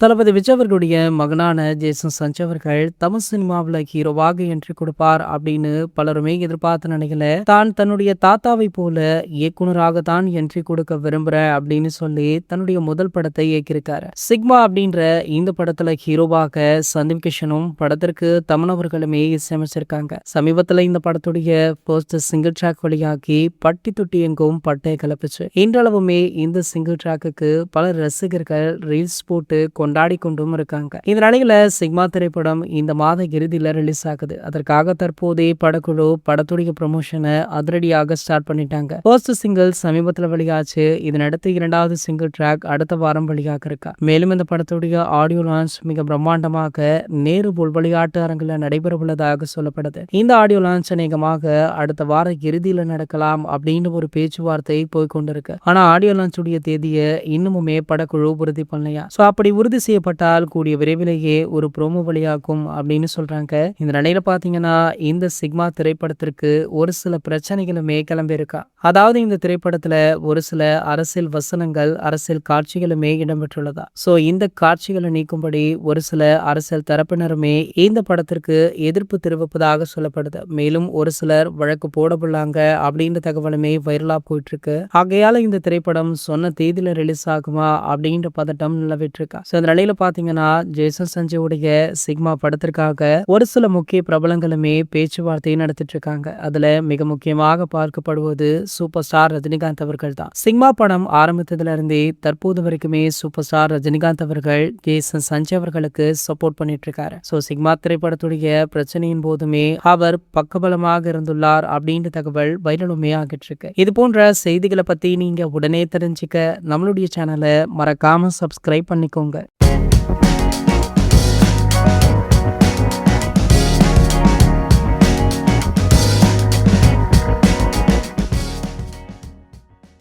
தளபதி விஜய் அவர்களுடைய மகனான ஜேசன் சஞ்சய் அவர்கள் தமிழ் சினிமாவில் ஹீரோவாக என்ட்ரி கொடுப்பார் அப்படின்னு பலருமே எதிர்பார்த்த நிலையில தான் தன்னுடைய தாத்தாவை போல இயக்குனராக தான் என்ட்ரி கொடுக்க விரும்புறேன் அப்படின்னு சொல்லி தன்னுடைய முதல் படத்தை இயக்கியிருக்காரு. சிக்மா அப்படின்ற இந்த படத்துல ஹீரோவாக சந்தீப் கிஷனும் படத்திற்கு தமன் அவர்களுமே இசையமைச்சிருக்காங்க. சமீபத்துல இந்த படத்துடைய போஸ்ட் சிங்கிள் ட்ராக் வழியாக்கி பட்டி தொட்டி எங்கும் பட்டை கிளப்பிச்சு. இன்றளவுமே இந்த சிங்கிள் ட்ராக்குக்கு பல ரசிகர்கள் ரீல்ஸ் போட்டு கொண்டாடி கொண்டும் இருக்காங்க. இந்த நிலையில சிக்மா திரைப்படம் இந்த மாத இறுதியில ரிலீஸ் ஆகுது. அதற்காக தற்போதே படக்குழு படத்துடைய ப்ரமோஷனை அதிரடியாக ஸ்டார்ட் பண்ணிட்டாங்க. ஃபர்ஸ்ட் சிங்கிள் சமீபத்தில் வெளியாச்சு. இதனடுத்து இரண்டாவது சிங்கிள் ட்ராக் அடுத்த வாரம் வெளியாக இருக்கா. மேலும் இந்த படத்துடைய ஆடியோ லான்ச் மிக பிரம்மாண்டமாக நேரு போல் விளையாட்டு அரங்கில் நடைபெற உள்ளதாக சொல்லப்படுது. இந்த ஆடியோ லான்ச் அநேகமாக அடுத்த வார இறுதியில நடக்கலாம் அப்படின்னு ஒரு பேச்சுவார்த்தை போய்கொண்டிருக்கு. ஆனா ஆடியோ லான்ச் உடைய தேதியை இன்னுமுமே படக்குழு உறுதி பண்ணலையா. அப்படி உறுதி செய்யப்பட்டால் கூடிய விரைவிலேயே ஒரு ப்ரோமோ வெளியாகும் அப்படின்னு சொல்றாங்க. இந்த நிலையில பாத்தீங்கன்னா இந்த சிக்மா திரைப்படத்திற்கு ஒரு சில பிரச்சனைகளுமே கிளம்பி இருக்கா. அதாவது இந்த திரைப்படத்துல ஒரு சில அரசியல் வசனங்கள் அரசியல் காட்சிகளுமே இடம்பெற்றுள்ளதா. இந்த காட்சிகளை நீக்கும்படி ஒரு சில அரசியல் தரப்பினருமே இந்த படத்திற்கு எதிர்ப்பு தெரிவிப்பதாக சொல்லப்படுது. மேலும் ஒரு சிலர் வழக்கு போடப்படலாங்க அப்படின்ற தகவலுமே வைரலா போயிட்டு இருக்கு. ஆகையால இந்த திரைப்படம் சொன்ன தேதியில ரிலீஸ் ஆகுமா அப்படின்ற பதட்டம் நிலவிட்டு இருக்கா. இந்த நிலையில பாத்தீங்கன்னா ஜேசன் சஞ்சய் உடைய சிக்மா படத்திற்காக ஒரு சில முக்கிய பிரபலங்களுமே பேச்சுவார்த்தை நடத்திட்டு இருக்காங்க. அதுல மிக முக்கியமாக பார்க்கப்படுவது சூப்பர் ஸ்டார் ரஜினிகாந்த் அவர்கள் தான். சிக்மா படம் ஆரம்பித்ததுல இருந்தே தற்போது வரைக்குமே சூப்பர் ஸ்டார் ரஜினிகாந்த் அவர்கள் ஜேசன் சஞ்சய் அவர்களுக்கு சப்போர்ட் பண்ணிட்டு இருக்காரு. சிக்மா திரைப்படத்துடைய பிரச்சனையின் போதுமே அவர் பக்கபலமாக இருந்துள்ளார் அப்படின்ற தகவல் வைரலுமே ஆகிட்டு இருக்கு. இது போன்ற செய்திகளை பத்தி நீங்க உடனே தெரிஞ்சுக்க நம்மளுடைய சேனலை மறக்காம சப்ஸ்கிரைப் பண்ணிக்கோங்க.